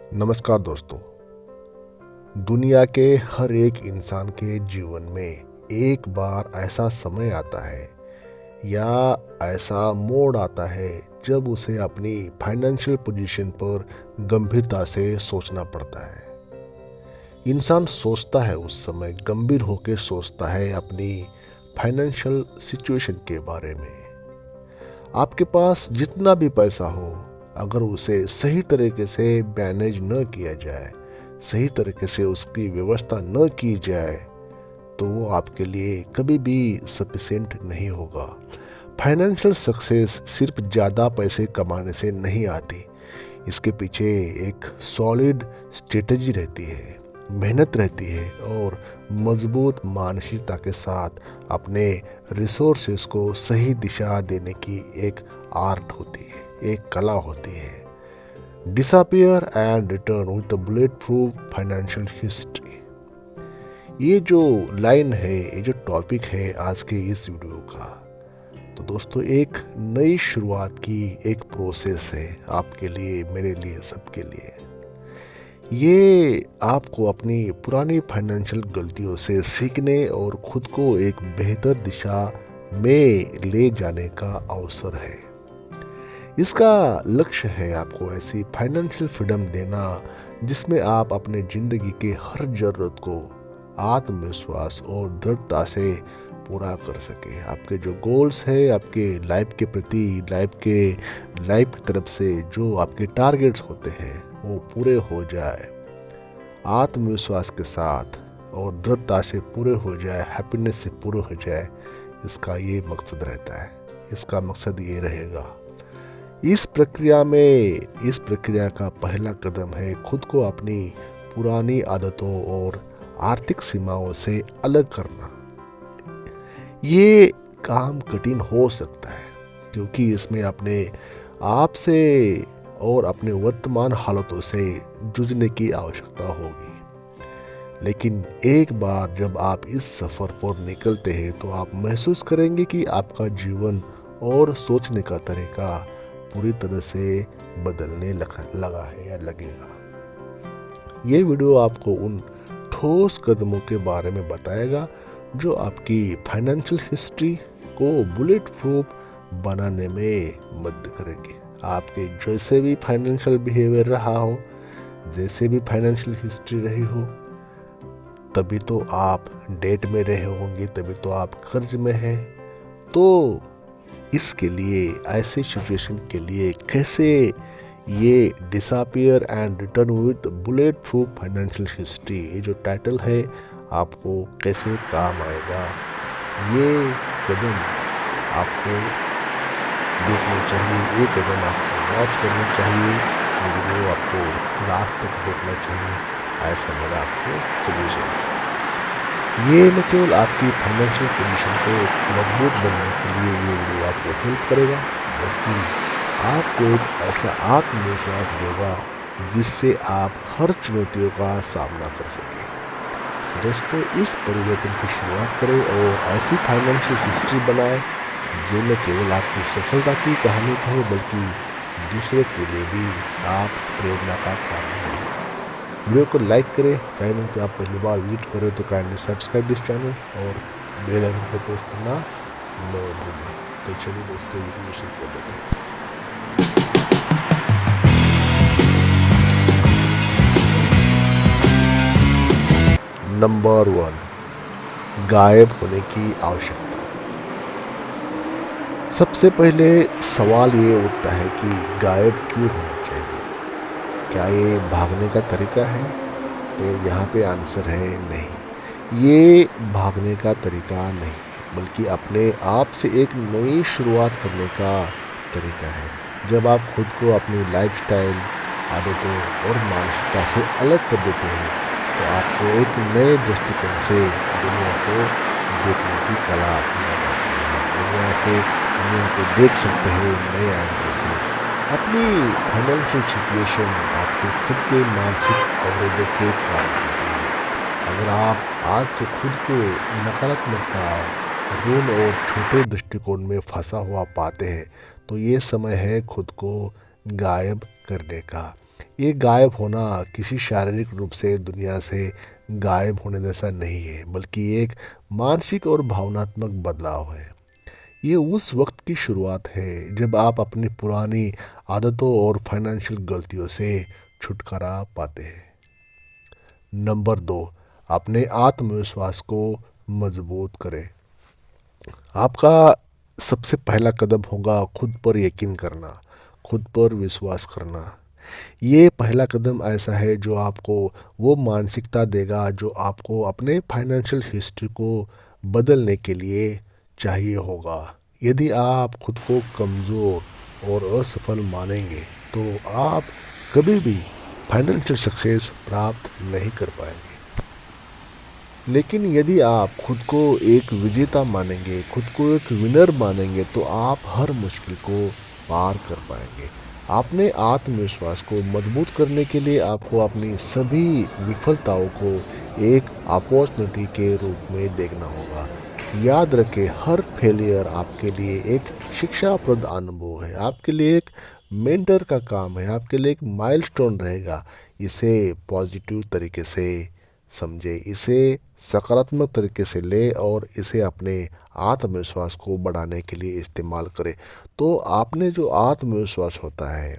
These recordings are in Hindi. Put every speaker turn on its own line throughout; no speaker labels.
नमस्कार दोस्तों। दुनिया के हर एक इंसान के जीवन में एक बार ऐसा समय आता है या ऐसा मोड़ आता है जब उसे अपनी फाइनेंशियल पोजीशन पर गंभीरता से सोचना पड़ता है। इंसान सोचता है, उस समय गंभीर होकर सोचता है अपनी फाइनेंशियल सिचुएशन के बारे में। आपके पास जितना भी पैसा हो, अगर उसे सही तरीके से मैनेज न किया जाए, सही तरीके से उसकी व्यवस्था न की जाए, तो वो आपके लिए कभी भी सफिशिएंट नहीं होगा। फाइनेंशियल सक्सेस सिर्फ ज़्यादा पैसे कमाने से नहीं आती। इसके पीछे एक सॉलिड स्ट्रेटजी रहती है, मेहनत रहती है और मजबूत मानसिकता के साथ अपने रिसोर्सेस को सही दिशा देने की एक आर्ट होती है, एक कला होती है। Disappear and return with the bullet proof financial history, ये जो लाइन है, ये जो टॉपिक है आज के इस वीडियो का, तो दोस्तों एक नई शुरुआत की एक प्रोसेस है आपके लिए, मेरे लिए, सबके लिए। ये आपको अपनी पुरानी फाइनेंशियल गलतियों से सीखने और खुद को एक बेहतर दिशा में ले जाने का अवसर है। इसका लक्ष्य है आपको ऐसी फाइनेंशियल फ्रीडम देना जिसमें आप अपने ज़िंदगी के हर ज़रूरत को आत्मविश्वास और दृढ़ता से पूरा कर सके। आपके जो गोल्स है, आपके लाइफ के प्रति, लाइफ की तरफ से जो आपके टारगेट्स होते हैं वो पूरे हो जाए, आत्मविश्वास के साथ और दृढ़ता से पूरे हो जाए, हैप्पीनेस से पूरे हो जाए। इसका ये मकसद रहता है, इसका मकसद ये रहेगा। इस प्रक्रिया का पहला कदम है खुद को अपनी पुरानी आदतों और आर्थिक सीमाओं से अलग करना। ये काम कठिन हो सकता है क्योंकि इसमें अपने आप से और अपने वर्तमान हालातों से जूझने की आवश्यकता होगी। लेकिन एक बार जब आप इस सफ़र पर निकलते हैं तो आप महसूस करेंगे कि आपका जीवन और सोचने का तरीका पूरी तरह से बदलने लगा है या लगेगा। ये वीडियो आपको उन ठोस कदमों के बारे में बताएगा जो आपकी फाइनेंशियल हिस्ट्री को बुलेट प्रूफ बनाने में मदद करेंगे। आपके जैसे भी फाइनेंशियल बिहेवियर रहा हो, जैसे भी फाइनेंशियल हिस्ट्री रही हो, तभी तो आप डेट में रहे होंगे, तभी तो आप कर्ज में हैं। तो इसके लिए, ऐसे सिचुएशन के लिए कैसे ये disappear and return with bullet proof financial history, ये जो टाइटल है, आपको कैसे काम आएगा, ये कदम आपको देखना चाहिए, ये कदम आपको वॉच करना चाहिए, ये वीडियो आपको लास्ट तक देखना चाहिए। ऐसा मेरा आपको सजेशन है। ये न केवल आपकी फाइनेंशियल पोजीशन को मजबूत बनने के लिए ये वीडियो आपको हेल्प करेगा, बल्कि आपको एक ऐसा आत्मविश्वास देगा जिससे आप हर चुनौतियों का सामना कर सकें। दोस्तों, इस परिवर्तन की शुरुआत करें और ऐसी फाइनेंशियल हिस्ट्री बनाएं जो न केवल आपकी सफलता की कहानी कहे, बल्कि दूसरे के लिए भी आप प्रेरणा का कारण बने। वीडियो को लाइक करें, चैनल पर आप पहली बार विजिट करें तो काइंडली सब्सक्राइब दिस चैनल और बेल आइकन को प्रेस करना न भूलें। तो चलिए दोस्तों, वीडियो शुरू कर लेते हैं। नंबर 1, गायब होने की आवश्यकता। सबसे पहले सवाल ये उठता है कि गायब क्यों होना चाहिए? क्या ये भागने का तरीका है? तो यहाँ पे आंसर है नहीं, ये भागने का तरीका नहीं है, बल्कि अपने आप से एक नई शुरुआत करने का तरीका है। जब आप खुद को अपनी लाइफस्टाइल, आदतों और मानसिकता से अलग कर देते हैं तो आपको एक नए दृष्टिकोण से दुनिया को देखने की कला अपना जाती है। दुनिया को देख सकते हैं नए एंगल से। अपनी फाइनेंशियल सिचुएशन आपके खुद के मानसिक अवरोधों के कारण होती है। अगर आप आज से खुद को नकारात्मकता, ऋण और छोटे दृष्टिकोण में फंसा हुआ पाते हैं तो ये समय है खुद को गायब करने का। ये गायब होना किसी शारीरिक रूप से दुनिया से गायब होने जैसा नहीं है, बल्कि एक मानसिक और भावनात्मक बदलाव है। ये उस वक्त की शुरुआत है जब आप अपनी पुरानी आदतों और फाइनेंशियल गलतियों से छुटकारा पाते हैं। नंबर 2, अपने आत्मविश्वास को मजबूत करें। आपका सबसे पहला कदम होगा खुद पर यकीन करना, खुद पर विश्वास करना। ये पहला कदम ऐसा है जो आपको वो मानसिकता देगा जो आपको अपने फाइनेंशियल हिस्ट्री को बदलने के लिए चाहिए होगा। यदि आप खुद को कमज़ोर और असफल मानेंगे तो आप कभी भी फाइनेंशियल सक्सेस प्राप्त नहीं कर पाएंगे। लेकिन यदि आप खुद को एक विजेता मानेंगे, खुद को एक विनर मानेंगे, तो आप हर मुश्किल को पार कर पाएंगे। अपने आत्मविश्वास को मजबूत करने के लिए आपको अपनी सभी विफलताओं को एक अपॉर्चुनिटी के रूप में देखना होगा। याद रखें, हर फेलियर आपके लिए एक शिक्षाप्रद अनुभव है, आपके लिए एक मेंटर का काम है, आपके लिए एक माइलस्टोन रहेगा। इसे पॉजिटिव तरीके से समझे, इसे सकारात्मक तरीके से ले और इसे अपने आत्मविश्वास को बढ़ाने के लिए इस्तेमाल करें। तो आपने जो आत्मविश्वास होता है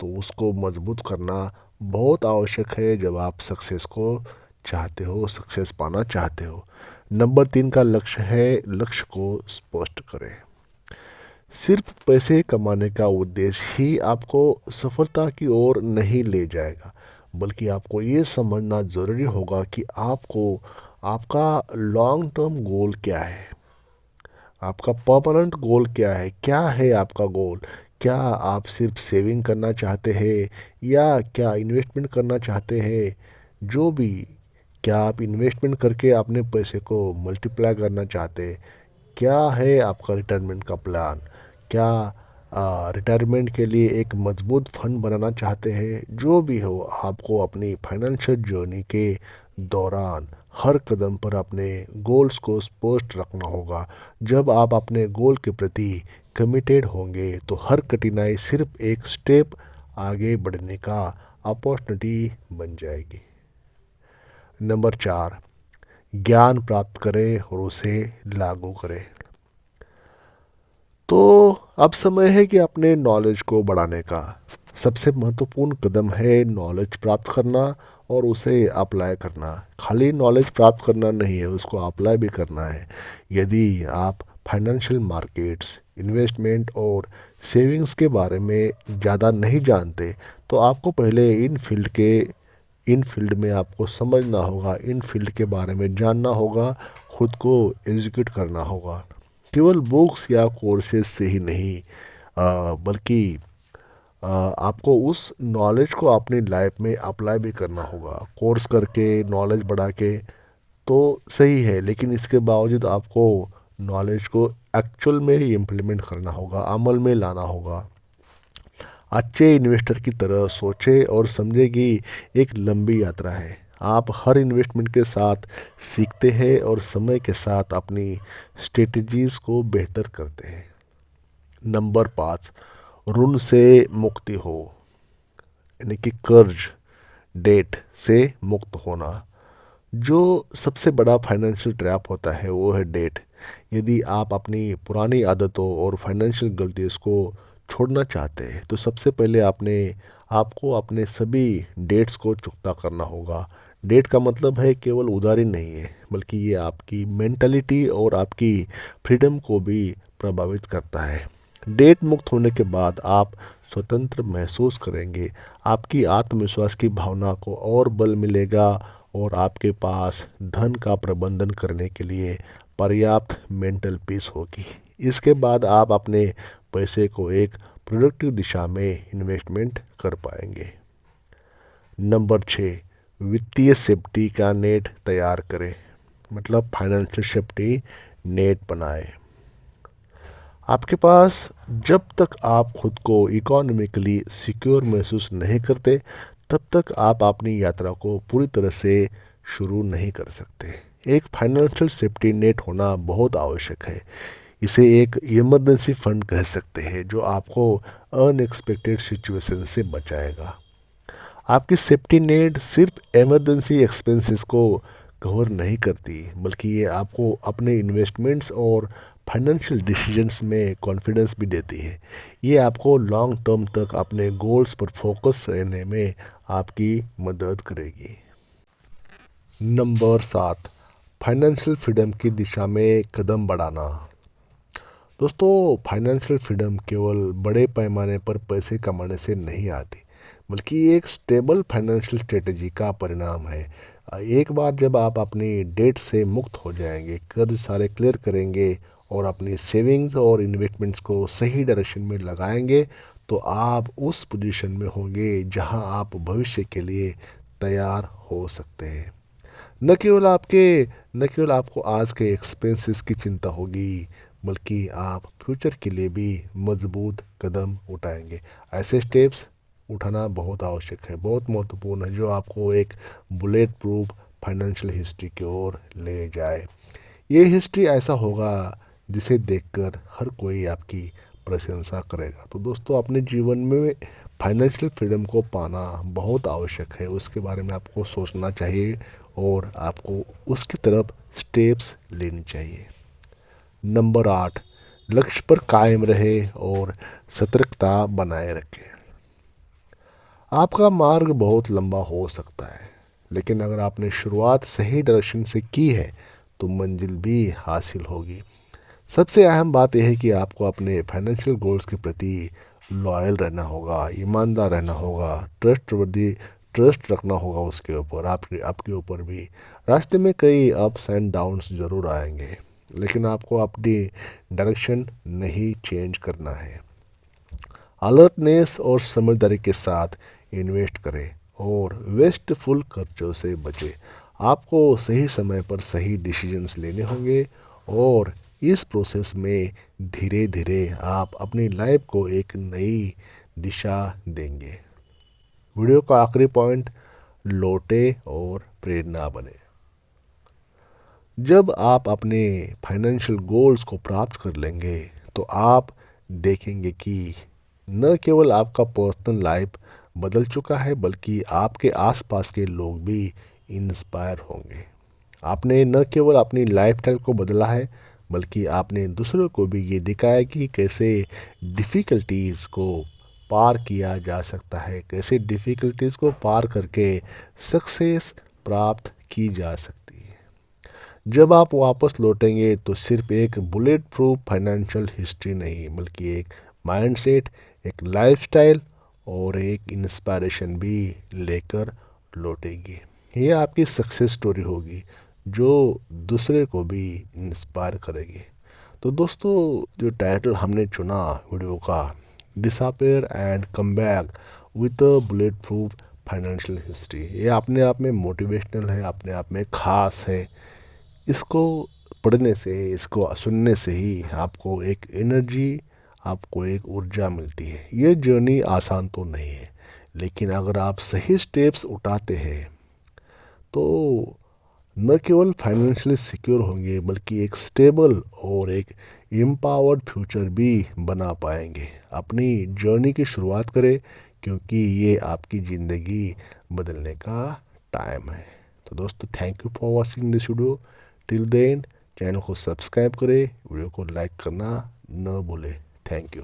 तो उसको मजबूत करना बहुत आवश्यक है जब आप सक्सेस को चाहते हो, सक्सेस पाना चाहते हो। नंबर 3 का लक्ष्य है, लक्ष्य को स्पष्ट करें। सिर्फ पैसे कमाने का उद्देश्य ही आपको सफलता की ओर नहीं ले जाएगा, बल्कि आपको ये समझना ज़रूरी होगा कि आपको आपका लॉन्ग टर्म गोल क्या है, आपका परमानेंट गोल क्या है आपका गोल। क्या आप सिर्फ सेविंग करना चाहते हैं या क्या इन्वेस्टमेंट करना चाहते हैं? जो भी, क्या आप इन्वेस्टमेंट करके अपने पैसे को मल्टीप्लाई करना चाहते हैं? क्या है आपका रिटायरमेंट का प्लान? क्या रिटायरमेंट के लिए एक मजबूत फंड बनाना चाहते हैं? जो भी हो, आपको अपनी फाइनेंशियल जर्नी के दौरान हर कदम पर अपने गोल्स को स्पष्ट रखना होगा। जब आप अपने गोल के प्रति कमिटेड होंगे तो हर कठिनाई सिर्फ एक स्टेप आगे बढ़ने का अपॉर्चुनिटी बन जाएगी। नंबर 4, ज्ञान प्राप्त करें और उसे लागू करें। तो अब समय है कि अपने नॉलेज को बढ़ाने का। सबसे महत्वपूर्ण कदम है नॉलेज प्राप्त करना और उसे अप्लाई करना। खाली नॉलेज प्राप्त करना नहीं है, उसको अप्लाई भी करना है। यदि आप फाइनेंशियल मार्केट्स, इन्वेस्टमेंट और सेविंग्स के बारे में ज़्यादा नहीं जानते तो आपको पहले इन फील्ड में आपको समझना होगा, इन फील्ड के बारे में जानना होगा, खुद को एग्जीक्यूट करना होगा। केवल बुक्स या कोर्सेज से ही नहीं, बल्कि आपको उस नॉलेज को अपनी लाइफ में अप्लाई भी करना होगा। कोर्स करके नॉलेज बढ़ा के तो सही है, लेकिन इसके बावजूद आपको नॉलेज को एक्चुअल में ही इम्प्लीमेंट करना होगा, अमल में लाना होगा। अच्छे इन्वेस्टर की तरह सोचे और समझे कि एक लंबी यात्रा है। आप हर इन्वेस्टमेंट के साथ सीखते हैं और समय के साथ अपनी स्ट्रेटजीज को बेहतर करते हैं। नंबर 5, ऋण से मुक्ति हो, यानी कि कर्ज, डेट से मुक्त होना। जो सबसे बड़ा फाइनेंशियल ट्रैप होता है वो है डेट। यदि आप अपनी पुरानी आदतों और फाइनेंशियल गलतियों को छोड़ना चाहते हैं तो सबसे पहले आपको अपने सभी डेट्स को चुकता करना होगा। डेट का मतलब है केवल उधारी नहीं है, बल्कि ये आपकी मेंटालिटी और आपकी फ्रीडम को भी प्रभावित करता है। डेट मुक्त होने के बाद आप स्वतंत्र महसूस करेंगे, आपकी आत्मविश्वास की भावना को और बल मिलेगा और आपके पास धन का प्रबंधन करने के लिए पर्याप्त मेंटल पीस होगी। इसके बाद आप अपने पैसे को एक प्रोडक्टिव दिशा में इन्वेस्टमेंट कर पाएंगे। नंबर 6, वित्तीय सेफ्टी का नेट तैयार करें, मतलब फाइनेंशियल सेफ्टी नेट बनाएं। आपके पास जब तक आप खुद को इकोनॉमिकली सिक्योर महसूस नहीं करते तब तक आप अपनी यात्रा को पूरी तरह से शुरू नहीं कर सकते। एक फाइनेंशियल सेफ्टी नेट होना बहुत आवश्यक है। इसे एक इमरजेंसी फंड कह सकते हैं जो आपको अनएक्सपेक्टेड सिचुएशन से बचाएगा। आपकी सेफ्टी नेट सिर्फ इमरजेंसी एक्सपेंसेस को कवर नहीं करती, बल्कि ये आपको अपने इन्वेस्टमेंट्स और फाइनेंशियल डिसीजंस में कॉन्फिडेंस भी देती है। ये आपको लॉन्ग टर्म तक अपने गोल्स पर फोकस रहने में आपकी मदद करेगी। नंबर 7, फाइनेंशियल फ्रीडम की दिशा में कदम बढ़ाना। दोस्तों, फाइनेंशियल फ्रीडम केवल बड़े पैमाने पर पैसे कमाने से नहीं आती, बल्कि ये एक स्टेबल फाइनेंशियल स्ट्रेटजी का परिणाम है। एक बार जब आप अपनी डेट से मुक्त हो जाएंगे, कर्ज सारे क्लियर करेंगे और अपनी सेविंग्स और इन्वेस्टमेंट्स को सही डायरेक्शन में लगाएंगे, तो आप उस पोजीशन में होंगे जहां आप भविष्य के लिए तैयार हो सकते हैं। न केवल आपको आज के एक्सपेंसेस की चिंता होगी, बल्कि आप फ्यूचर के लिए भी मजबूत कदम उठाएंगे। ऐसे स्टेप्स उठाना बहुत आवश्यक है, बहुत महत्वपूर्ण है, जो आपको एक बुलेट प्रूफ फाइनेंशियल हिस्ट्री की ओर ले जाए। ये हिस्ट्री ऐसा होगा जिसे देखकर हर कोई आपकी प्रशंसा करेगा। तो दोस्तों, अपने जीवन में फाइनेंशियल फ्रीडम को पाना बहुत आवश्यक है, उसके बारे में आपको सोचना चाहिए और आपको उसकी तरफ स्टेप्स लेनी चाहिए। नंबर 8, लक्ष्य पर कायम रहे और सतर्कता बनाए रखें। आपका मार्ग बहुत लंबा हो सकता है, लेकिन अगर आपने शुरुआत सही डायरेक्शन से की है तो मंजिल भी हासिल होगी। सबसे अहम बात यह है कि आपको अपने फाइनेंशियल गोल्स के प्रति लॉयल रहना होगा, ईमानदार रहना होगा, ट्रस्ट रखना होगा उसके ऊपर, आपके ऊपर भी। रास्ते में कई अप्स एंड डाउन्स ज़रूर आएंगे, लेकिन आपको अपनी डायरेक्शन नहीं चेंज करना है। अलर्टनेस और समझदारी के साथ इन्वेस्ट करें और वेस्टफुल खर्चों से बचें। आपको सही समय पर सही डिसीजंस लेने होंगे और इस प्रोसेस में धीरे धीरे आप अपनी लाइफ को एक नई दिशा देंगे। वीडियो का आखिरी पॉइंट, लौटे और प्रेरणा बने। जब आप अपने फाइनेंशियल गोल्स को प्राप्त कर लेंगे, तो आप देखेंगे कि न केवल आपका पर्सनल लाइफ बदल चुका है, बल्कि आपके आसपास के लोग भी इंस्पायर होंगे। आपने न केवल अपनी लाइफस्टाइल को बदला है, बल्कि आपने दूसरों को भी ये दिखाया कि कैसे डिफ़िकल्टीज़ को पार किया जा सकता है, कैसे डिफ़िकल्टीज़ को पार करके सक्सेस प्राप्त की जा सकती है। जब आप वापस लौटेंगे तो सिर्फ एक बुलेट प्रूफ फाइनेंशियल हिस्ट्री नहीं, बल्कि एक माइंडसेट, एक लाइफस्टाइल और एक इंस्पायरेशन भी लेकर लौटेगी। ये आपकी सक्सेस स्टोरी होगी जो दूसरे को भी इंस्पायर करेगी। तो दोस्तों, जो टाइटल हमने चुना वीडियो का, disappear and come back with a bullet proof financial history, ये अपने आप में मोटिवेशनल है, अपने आप में ख़ास है। इसको पढ़ने से, इसको सुनने से ही आपको एक एनर्जी, आपको एक ऊर्जा मिलती है। ये जर्नी आसान तो नहीं है, लेकिन अगर आप सही स्टेप्स उठाते हैं तो न केवल फाइनेंशियली सिक्योर होंगे, बल्कि एक स्टेबल और एक एम्पावर्ड फ्यूचर भी बना पाएंगे। अपनी जर्नी की शुरुआत करें, क्योंकि ये आपकी ज़िंदगी बदलने का टाइम है। तो दोस्तों, thank you for watching this video till then. Channel को सब्सक्राइब करें, वीडियो को लाइक करना न भूलें। Thank you.